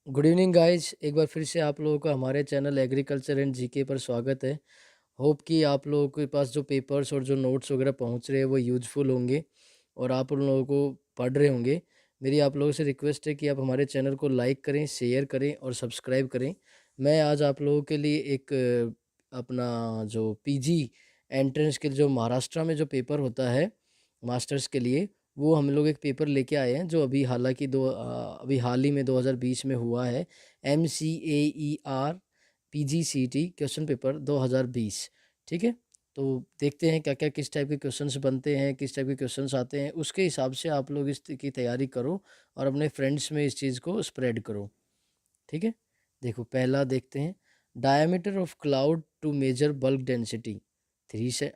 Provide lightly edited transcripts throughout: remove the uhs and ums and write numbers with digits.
Good evening guys. एक बार फिर से आप लोगों का हमारे चैनल एग्रीकल्चर एंड जीके पर स्वागत है। होप कि आप लोगों के पास जो पेपर्स और जो नोट्स वगैरह पहुंच रहे हैं वो यूज़फुल होंगे और आप उन लोगों को पढ़ रहे होंगे। मेरी आप लोगों से रिक्वेस्ट है कि आप हमारे चैनल को लाइक करें, शेयर करें और सब्सक्राइब करें। मैं आज आप लोगों के लिए एक अपना जो पीजी एंट्रेंस के जो महाराष्ट्र में जो पेपर होता है मास्टर्स के लिए, वो हम लोग एक पेपर लेके आए हैं जो अभी हाल ही में 2020 में हुआ है। MCAER PGCET question paper 2020। ठीक है, तो देखते हैं क्या क्या किस टाइप के क्वेश्चंस बनते हैं, किस टाइप के क्वेश्चंस आते हैं, उसके हिसाब से आप लोग की तैयारी करो और अपने फ्रेंड्स में इस चीज़ को स्प्रेड करो। ठीक है, देखो पहला देखते हैं। Diameter of cloud to measure bulk density,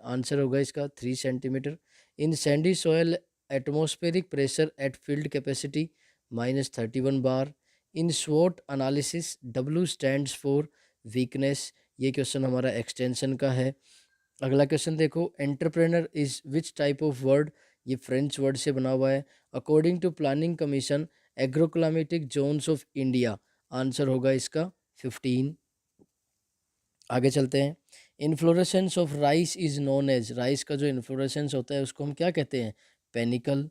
answer होगा इसका 3 centimetre. In sandy soil atmospheric pressure at field capacity -31 bar. In स्वोट analysis W stands for weakness. ये क्वेश्चन हमारा एक्सटेंशन का है। अगला क्वेश्चन देखो, entrepreneur is which type of word. ये फ्रेंच वर्ड से बना हुआ है। According to planning commission agroclimatic zones of India, answer होगा इसका 15। आगे चलते हैं। Inflorescence of rice is known as, rice का जो इन्फ्लोरेसेंस होता है उसको हम क्या कहते हैं, पेनिकल।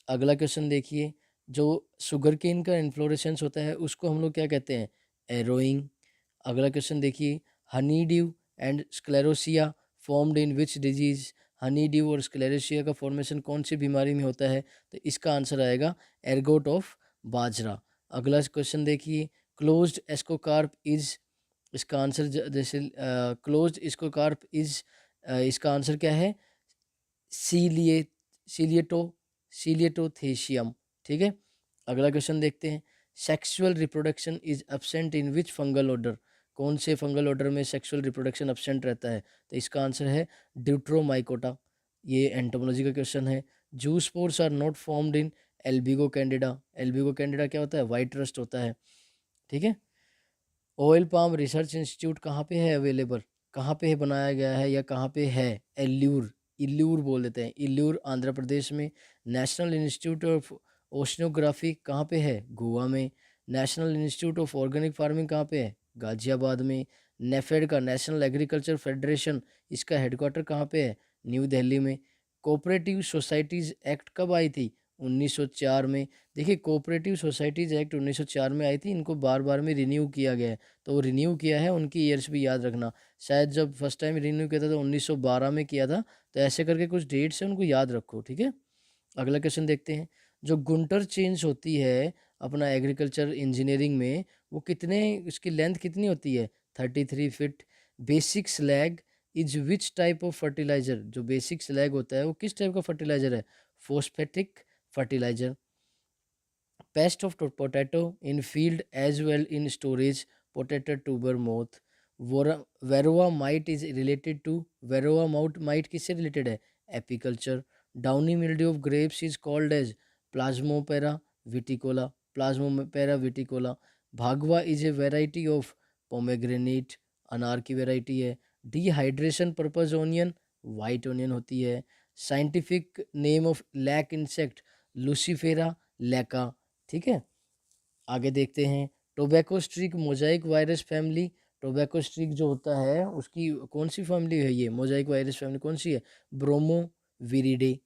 अगला क्वेश्चन देखिए, जो शुगर केन का इन्फ्लोरेसेंस होता है उसको हम लोग क्या कहते हैं, एरोइंग। अगला क्वेश्चन देखिए, honey dew and sclerotia formed in which disease. Honey dew और स्क्लेरोसिया का फॉर्मेशन कौन सी बीमारी में होता है, तो इसका आंसर आएगा एर्गोट ऑफ बाजरा। अगला क्वेश्चन देखिए, क्लोज्ड एस्कोकार्प इज, इसका आंसर जैसे क्लोज्ड एस्कोकार्प इज, इसका आंसर क्या है, सीलिए सीलिएटो सीलिएटोथेशियम। ठीक है, अगला क्वेश्चन देखते हैं। Sexual reproduction is absent in which fungal order, कौन से फंगल ऑर्डर में सेक्सुअल रिप्रोडक्शन एब्सेंट रहता है, तो इसका आंसर है ड्यूट्रोमाइकोटा। ये एंटोमोलॉजी का क्वेश्चन है। Zoospores are not formed in albugo candida. Albugo candida क्या होता है, वाइट रस्ट होता है। ठीक है, ऑयल पाम रिसर्च इंस्टीट्यूट कहाँ पे है अवेलेबल, कहाँ पे है बनाया गया है या कहाँ पे है, एल्यूर, इल्यूर बोल देते हैं, इल्यूर आंध्र प्रदेश में। नेशनल इंस्टीट्यूट ऑफ ओशनोग्राफी कहाँ पे है, गोवा में। National institute of organic farming कहाँ पे है, गाजियाबाद में। नेफेड का नेशनल एग्रीकल्चर फेडरेशन, इसका हेडक्वार्टर कहाँ पे है, न्यू दिल्ली में। कोऑपरेटिव सोसाइटीज़ एक्ट कब आई थी, 1904 में। देखिए कोऑपरेटिव सोसाइटीज़ एक्ट 1904 में आई थी, इनको बार बार में रिन्यू किया गया है, तो वो रिन्यू किया है, उनकी ईयर्स भी याद रखना। शायद जब फर्स्ट टाइम रिन्यू किया था तो 1912 में किया था, तो ऐसे करके कुछ डेट्स हैं उनको याद रखो। ठीक है, अगला क्वेश्चन देखते हैं। जो गुंटर चेंज होती है अपना एग्रीकल्चर इंजीनियरिंग में, वो कितने, उसकी लेंथ कितनी होती है, 33 feet. Basic slag is which type of fertiliser, जो बेसिक स्लैग होता है वो किस टाइप का फर्टिलाइजर है, phosphatic fertiliser. Pest of potato in field as well in storage, potato tuber moth। varroa mite is related to, varroa mite किससे related है, apiculture। downy mildew of grapes is called as plasmopara viticola, plasmopara viticola। भागवा is a variety of pomegranate, अनार की variety है। Dehydration purpose onion, white onion होती है। Scientific name of lac insect, laccifera lacca. ठीक है, आगे देखते हैं। Tobacco streak mosaic virus family, tobacco streak जो होता है उसकी कौन सी फैमिली है, ये मोजाइक वायरस फैमिली कौन सी है, ब्रोमो विरिडे।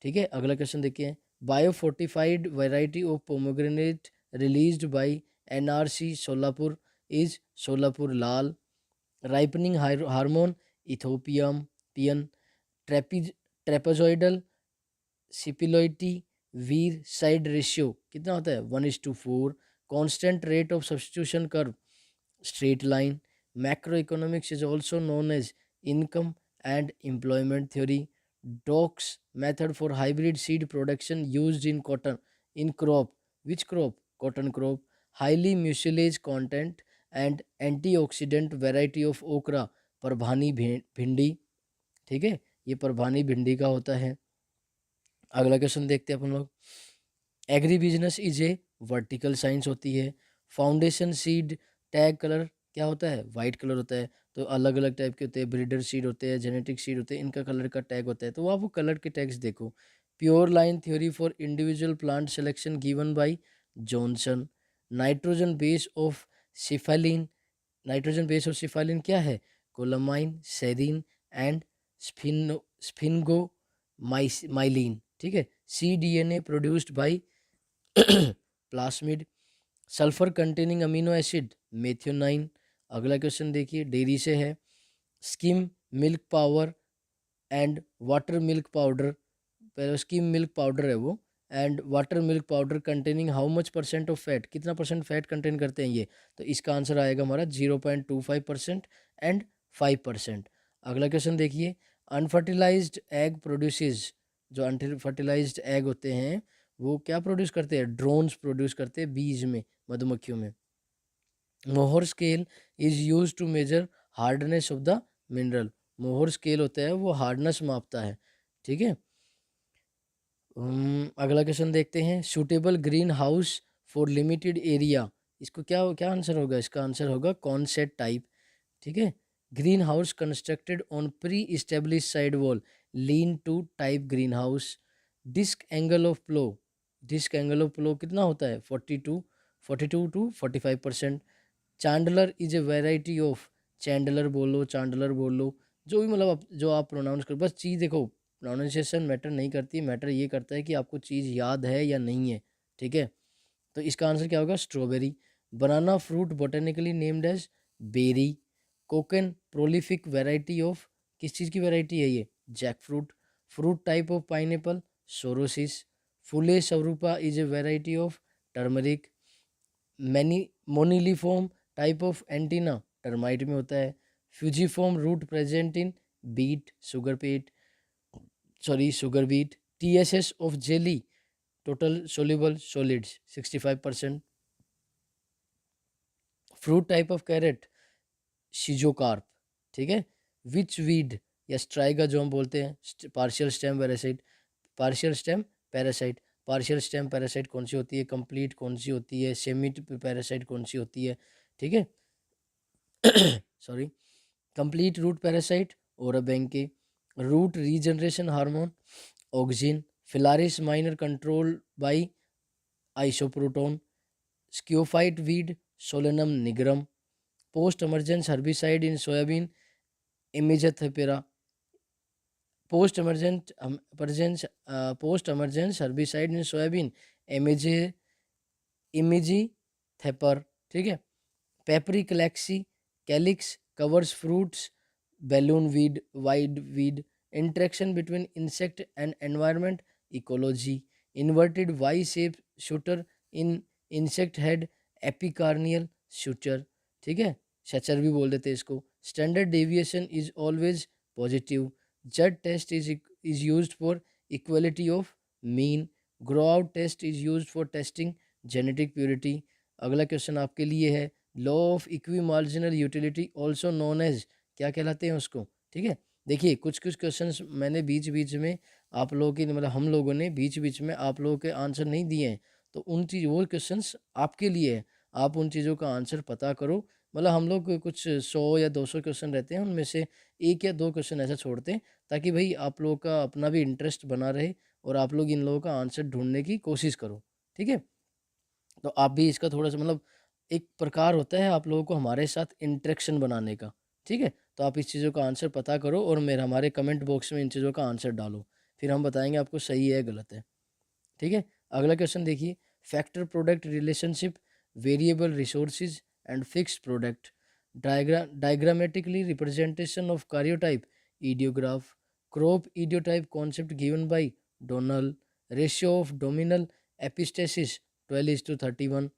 ठीक है, अगला क्वेश्चन देखिए। Bio fortified variety of pomegranate released by NRC Solapur is Solapur Lal. Ripening hormone इथोपियम पियन। ट्रेपिज trapezoidal Cipolletti weir side ratio कितना होता है, 1:4। Constant rate of substitution curve, straight line. Macro economics is also known as income and employment theory. Doak's method for hybrid seed production used in cotton, in crop, which crop, cotton crop. Highly mucilage content and antioxidant variety of ओकरा, परभानी भिंडी। ठीक है, ये परभानी भिंडी का होता है। अगला क्वेश्चन देखते हैं अपन लोग। Agri business is a vertical science होती है। फाउंडेशन सीड टैग कलर क्या होता है, वाइट कलर होता है। तो अलग अलग टाइप के होते हैं, ब्रीडर सीड होते हैं, जेनेटिक सीड होते हैं, इनका कलर का टैग होता है, तो आप वो कलर के टैग्स देखो। Pure line theory for individual plant selection given by Johnson. Nitrogen base of cephalin, nitrogen base of cephalin क्या है? Colamine, serine and sphingomyelin. ठीक है। C D N A produced by plasmid. Sulphur containing amino acid methionine. अगला question देखिए, dairy से है। Skim milk power and water milk powder, पहले skim milk powder है वो, and water milk powder containing how much percent of fat, कितना percent fat contain करते हैं ये? तो इसका आंसर आएगा हमारा 0.25% एंड 5%। अगला क्वेश्चन देखिए, अनफर्टिलाइज्ड एग प्रोड्यूसेस, जो अनफर्टिलाइज्ड एग होते हैं वो क्या प्रोड्यूस करते हैं? ड्रोन्स प्रोड्यूस करते हैं बीज में, मधुमक्खियों में। Mohs scale is use to measure hardness of the mineral, Mohs scale होता है वो हार्डनेस मापता है। ठीक है। अगला क्वेश्चन देखते हैं, suitable green house for limited area, इसको क्या क्या आंसर होगा? इसका आंसर होगा कॉनसेट टाइप। ठीक है। Green house constructed on pre establish side wall, lean to type green house. Disc angle of plough, disc angle of plough कितना होता है? 42 टू 45%। Chandler is a variety of, Chandler बोलो, चांडलर बोलो, जो भी मतलब जो आप प्रोनाउंस करो, बस चीज़ देखो, प्रोनाउंसिएशन मैटर नहीं करती, मैटर ये करता है कि आपको चीज़ याद है या नहीं है। ठीक है। तो इसका आंसर क्या होगा? Strawberry. Banana fruit botanically named as berry. Konkan prolific variety of, किस चीज़ की वेराइटी है ये? Jack fruit. Fruit type of pineapple sorosis. Phule Swarupa is a variety of turmeric. Many moniliform type of antenna termite में होता है। Fusiform root present in beet, sugar beet. TSS of jelly, total soluble solids 65%। Fruit type of carrot schizocarp. ठीक है। विच weed या Striga जो हम बोलते हैं, partial stem parasite, partial stem parasite, partial stem parasite कौन सी होती है? कंप्लीट कौन सी होती है? सेमिट पैरासाइट कौन सी होती है? ठीक है। सॉरी, कंप्लीट रूट पैरासाइट और बेंके। Root regeneration hormone auxin. Phalaris minor control by isoproturon. Sciophyte weed solanum nigrum. Post emergence herbicide in soybean imidacloprid। Post emergence herbicide in soybean imazethapyr. ठीक है। पेपरिक्लैक्सी calyx covers fruits balloon weed wide weed. Interaction between insect and environment ecology. Inverted Y shape shooter in insect head epicranial shooter. ठीक है, suture भी बोल देते हैं इसको। Standard deviation is always positive. Z test is used for equality of mean. Grow out test is used for testing genetic purity. अगला question आपके लिए है, law of equi marginal utility also known as, क्या कहलाते हैं उसको? ठीक है। देखिए कुछ कुछ क्वेश्चंस मैंने बीच बीच में आप लोगों की मतलब हम लोगों ने बीच बीच में आप लोगों के आंसर नहीं दिए हैं, तो उन चीज़ वो क्वेश्चंस आपके लिए है, आप उन चीज़ों का आंसर पता करो। मतलब हम लोग कुछ 100 या 200 क्वेश्चन रहते हैं, उनमें से 1 या 2 क्वेश्चन ऐसा छोड़ते हैं ताकि भाई आप लोगों का अपना भी इंटरेस्ट बना रहे और आप लोग इन लोगों का आंसर ढूंढने की कोशिश करो। ठीक है। तो आप भी इसका थोड़ा सा मतलब एक प्रकार होता है आप लोगों को हमारे साथ इंटरेक्शन बनाने का। ठीक है। तो आप इस चीज़ों का आंसर पता करो और मेरे हमारे कमेंट बॉक्स में इन चीज़ों का आंसर डालो, फिर हम बताएंगे आपको सही है गलत है। ठीक है। अगला क्वेश्चन देखिए, factor product relationship variable resources and fix product. Diagrammatically representation of karyotype idiograph. Crop idiotype concept given by Donal. Ratio of dominant epistasis 12:31।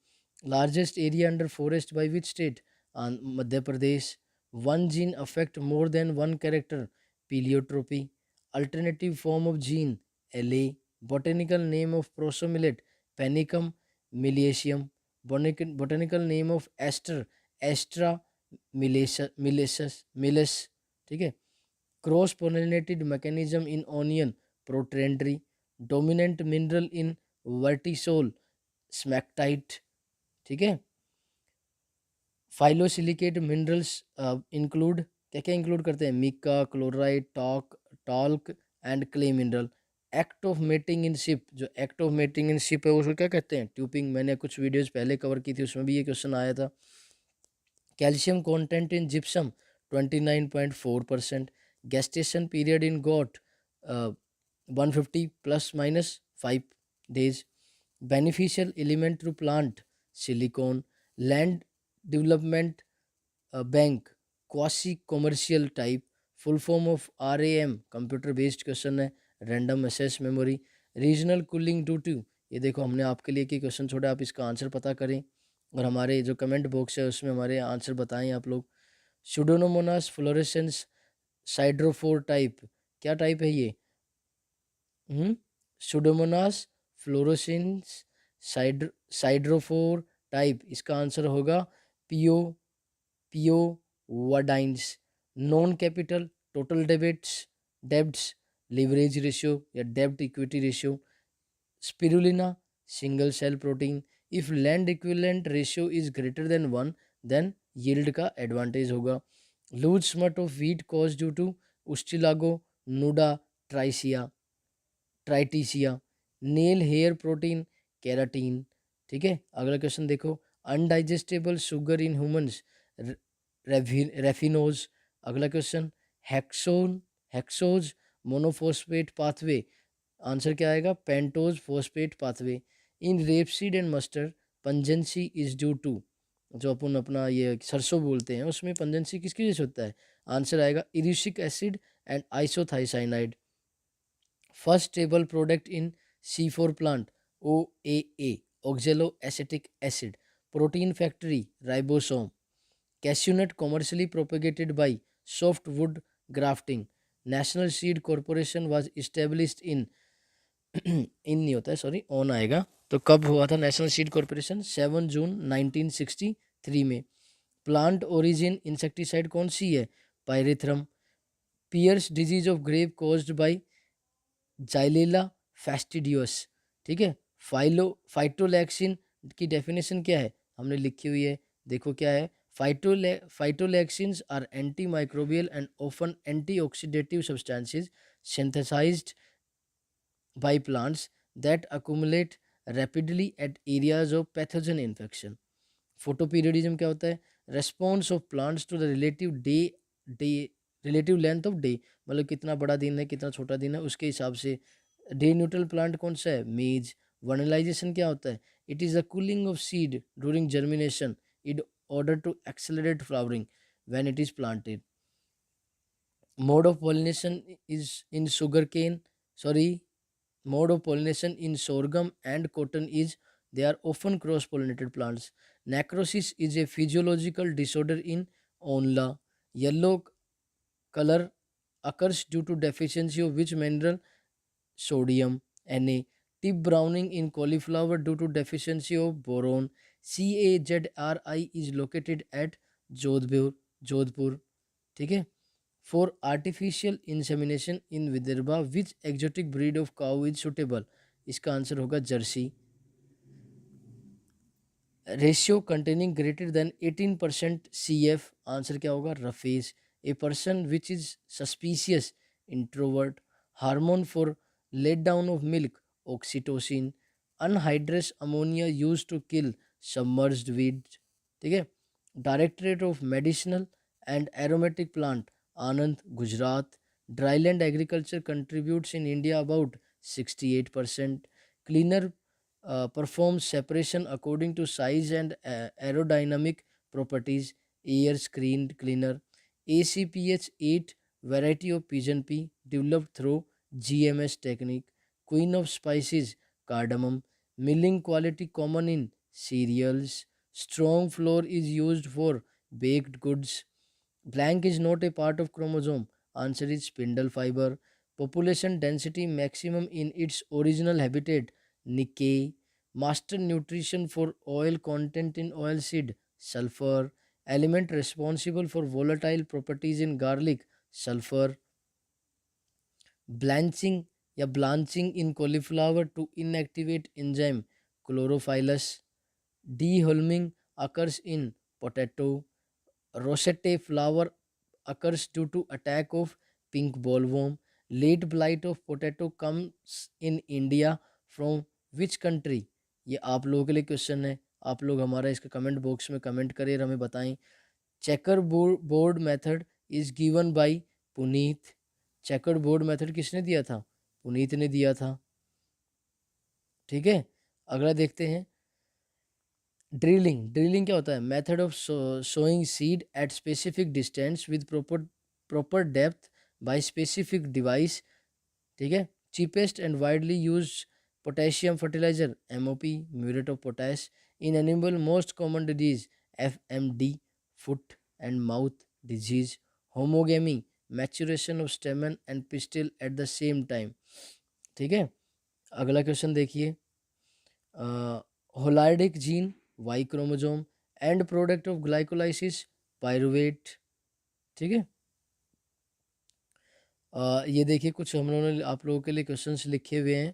Largest area under forest by which state? Madhya Pradesh. One gene affect more than one character pleiotropy. Alternative form of gene allele. Botanical name of proso millet Panicum miliaceum. Botanical name of aster Astra milles. ठीक है। Cross pollinated mechanism in onion protandry. Dominant mineral in vertisol smectite. ठीक है। Phyllosilicate minerals include, क्या क्या include करते हैं? Mica, chloride, talc, talc and clay mineral. Act of mating in sheep, जो act of mating in sheep है उसको क्या कहते हैं? ट्यूपिंग। मैंने कुछ वीडियोस पहले कवर की थी, उसमें भी ये क्वेश्चन आया था। Calcium content in gypsum 29.4%। gestation period in goat 150 plus minus 5 days. Beneficial element to plant silicon. Land development bank quasi commercial type. Full form of RAM computer based question है। random access memory. Regional cooling due to, ये देखो हमने आपके लिए question छोड़ा, आप इसका answer पता करें और हमारे जो कमेंट बॉक्स है उसमें हमारे आंसर बताएं आप लोग। सुडोनोमोनास फ्लोरेसेंस साइड्रोफोर टाइप, क्या टाइप है ये? सुडोमोनास फ्लोरोसेंस साइड्रोफोर टाइप, इसका आंसर होगा पियो पियो वाडाइंस। Non capital total debts leverage ratio या डेब्ट equity ratio. Spirulina single cell protein. If land equivalent ratio is greater than 1 then yield का एडवांटेज होगा। Loose smut of wheat cause due to ustilago nuda tritici tritici. Nail hair protein keratin. ठीक है, अगला question देखो। अनडाइजेस्टेबल sugar in humans raffinose. अगला question. Hexose monophosphate pathway, answer क्या आएगा? Pentose phosphate pathway. In rapeseed and mustard pungency is due to, जो अपन अपना ये सरसों बोलते हैं उसमें पंजेंसी किसकी वजह से होता है? आंसर आएगा erucic acid and isothiocyanate. First stable product in C4 plant OAA oxaloacetic acid. Protein factory ribosome. Cashew nut commercially propagated by softwood grafting. National seed corporation was established in in नहीं होता है, sorry on आएगा। तो कब हुआ था national seed corporation? 7 जून 1963 में। Plant origin insecticide कौन सी है? Pyrethrum. Pierce's disease of grape caused by xylella fastidiosa. ठीक है। फाइटोलैक्सिन की डेफिनेशन क्या है? हमने लिखी हुई है, देखो क्या है। Phytoalexins are antimicrobial and often antioxidative substances synthesized by plants that accumulate rapidly at areas of pathogen infection. Photoperiodism क्या होता है? Response of plants to the day relative length of day, मतलब कितना बड़ा दिन है कितना छोटा दिन है उसके हिसाब से। डे न्यूट्रल प्लांट कौन सा है? मेज। वर्नलाइजेशन क्या होता है? It is the cooling of seed during germination in order to accelerate flowering when it is planted. Mode of pollination is in sugarcane, sorry, mode of pollination in sorghum and cotton is they are often cross pollinated plants. Necrosis is a physiological disorder in onla. Yellow color occurs due to deficiency of which mineral? Sodium Na. Tip browning in cauliflower due to deficiency of boron. CAZRI is located at Jodhpur. ठीक है। For artificial insemination in Vidarbha, which exotic breed of cow is suitable? इसका answer होगा Jersey. Ratio containing greater than 18% CF, answer क्या होगा? Roughage. A person which is suspicious introvert. Hormone for let down of milk oxytocin. Anhydrous ammonia use to kill submerged weeds. ठीक है। Directorate of medicinal and aromatic plant Anand Gujarat. Dryland agriculture contributes in India about 68%। Cleaner performs separation according to size and aerodynamic properties. Air screened cleaner. ACPH 8 variety of pigeon pea developed through GMS technique. Queen of spices cardamom. Milling quality common in cereals. Strong flour is used for baked goods. Blank is not a part of chromosome. Answer is spindle fiber. Population density maximum in its original habitat Nikkei. Master nutrition for oil content in oilseed sulfur. Element responsible for volatile properties in garlic sulfur. Blanching in cauliflower to inactivate enzyme chlorophyllus. Dehulming occurs in potato. Rosette flower occurs due to attack of pink bollworm. Late blight of potato comes in India from which country? ये आप लोगों के लिए question है, आप लोग हमारा इसका कमेंट बॉक्स में कमेंट करिए और हमें बताएं। Checker board method is given by Puneet. Checker board method किसने दिया था? पुनीत ने दिया था। ठीक है, अगला देखते हैं। ड्रिलिंग क्या होता है? Method of sowing seed at specific distance with proper depth by specific device. ठीक है, cheapest and widely use potassium fertiliser MOP, muriate of potash. In animal most common disease FMD, foot and mouth disease. Homogamy, maturation of stamen and pistil at the same time. ठीक है, अगला question देखिए। Holandric gene Y chromosome and product of glycolysis pyruvate. ठीक है, ये देखिए कुछ हम लोगों ने आप लोगों के लिए क्वेश्चंस लिखे हुए हैं,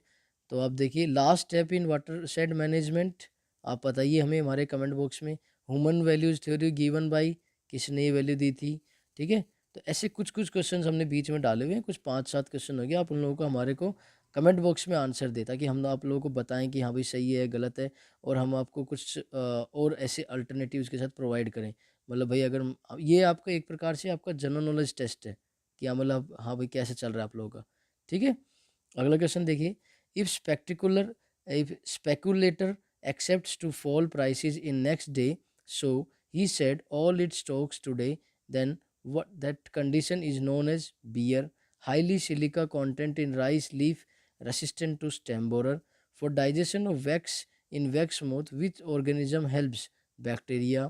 तो आप देखिए। Last step in water shade management, आप बताइए हमें हमारे कमेंट बॉक्स में। Human values theory given by, किसने ये वैल्यू दी थी? ठीक है, तो ऐसे कुछ कुछ क्वेश्चंस हमने बीच में डाले हुए हैं, कुछ 5-7 क्वेश्चन हो गया। आप उन लोगों को हमारे को कमेंट बॉक्स में आंसर दे, ताकि हम आप लोगों को बताएं कि हाँ भाई सही है गलत है, और हम आपको कुछ और ऐसे अल्टरनेटिव्स के साथ प्रोवाइड करें। मतलब भाई अगर ये आपका एक प्रकार से आपका जनरल नॉलेज टेस्ट है कि हाँ मतलब हाँ भाई कैसे चल रहा है आप लोगों का। ठीक है, अगला क्वेश्चन देखिए। If speculator expects to fall prices in next day, so he said all it stocks today, then what that condition is known as beer. Highly silica content in rice leaf, resistant to stem borer. For digestion of wax in wax moth, which organism helps? Bacteria.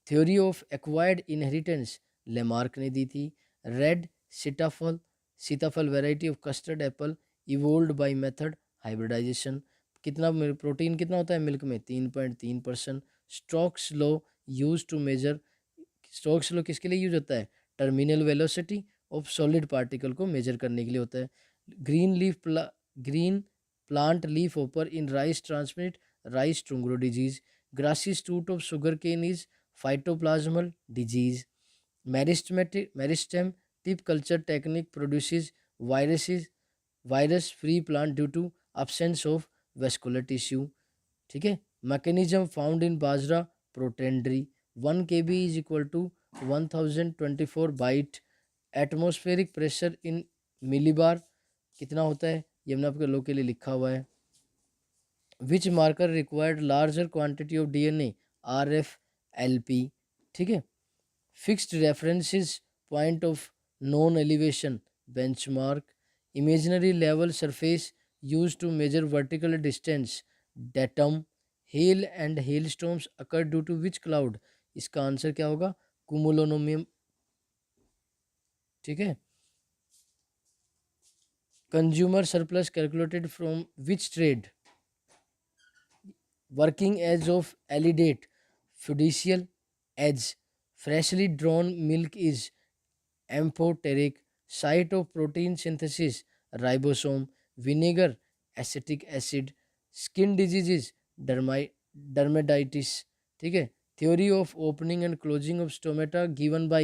Theory of acquired inheritance Lamarck ने दी थी। Red sitaphal, sitaphal variety of custard apple evolved by method hybridisation. कितना protein कितना होता है milk में? 3.3%। Stokes law use to measure, Stokes law किसके लिए यूज होता है? Terminal velocity of solid particle को मेजर करने के लिए होता है। Green plant leafhopper in rice transmit rice tungro disease. Grassy टूट of sugar cane is phytoplasmal disease. Meristem tip culture technique produces virus free plant due to absence of vascular tissue. ठीक है, mechanism found in bajra protendry. 1 kb is equal to 1024 byte. Atmospheric pressure in millibar कितना होता है? ये हमने आपके लोग के लिए लिखा हुआ है। Which marker required larger quantity of DNA? RFLP। ठीक है, fixed references point of non elevation benchmark. Imaginary level surface use to measure vertical distance datum. Hail and hail storms occur due to which cloud? इसका answer क्या होगा? Cumulonimbus. ठीक है, consumer surplus calculated from which trade? Working edge of alidate, fiducial edge. Freshly drawn milk is amphoteric. Site of protein synthesis, ribosome. Vinegar, acetic acid. Skin diseases, dermatitis. ठीक है, theory of opening and closing of stomata given by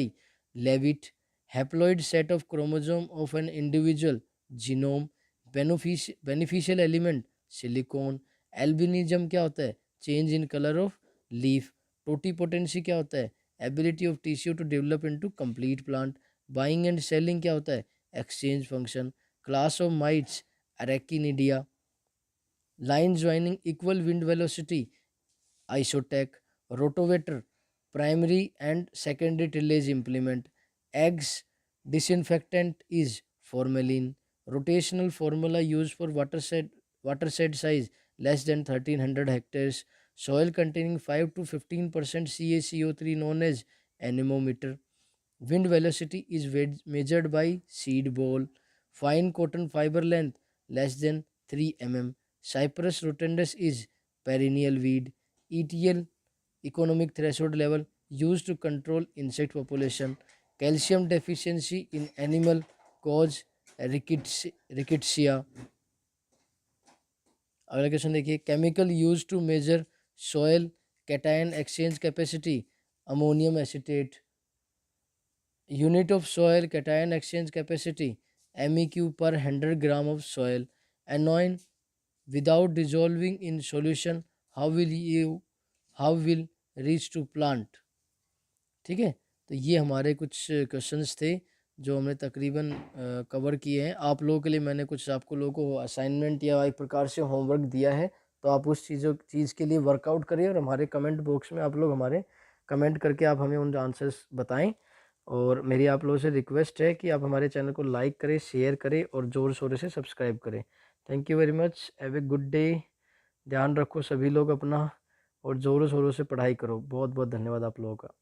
Levitt. Haploid set of chromosome of an individual genome. Beneficial element silicon. Albinism क्या होता है? Change in colour of leaf. Totipotency क्या होता है? Ability of tissue to develop into complete plant. Buying and selling क्या होता है? Exchange function. Class of mites arachnida. Line joining equal wind velocity isotach. Rotavator primary and secondary tillage implement. Eggs disinfectant is formalin. Rotational formula use for watershed size less than 1300 hectares. Soil containing 5 to 15% CaCO3 known as anemometer. Wind velocity is measured by seed ball. Fine cotton fiber length less than 3 mm. Cyprus rotundus is perennial weed. ETL economic threshold level used to control insect population. Calcium deficiency in animal cause rickettsia. अगला question देखिए। Chemical use to measure soil cation exchange capacity ammonium acetate. Unit of soil cation exchange capacity MEQ per 100 gram of soil, anion without dissolving in solution, how will reach to plant. ठीक है, तो ये हमारे कुछ questions थे जो हमने तकरीबन कवर किए हैं। आप लोगों के लिए मैंने कुछ आपको लोगों को असाइनमेंट या एक प्रकार से होमवर्क दिया है, तो आप उस चीज़ के लिए वर्कआउट करिए और हमारे कमेंट बॉक्स में आप लोग हमारे कमेंट करके आप हमें उन आंसर्स बताएं। और मेरी आप लोगों से रिक्वेस्ट है कि आप हमारे चैनल को लाइक करें, शेयर करें और ज़ोर शोर से सब्सक्राइब करें। Thank you very much, have a good day. ध्यान रखो सभी लोग अपना, और ज़ोरों शोरों से पढ़ाई करो। बहुत बहुत धन्यवाद आप लोगों का।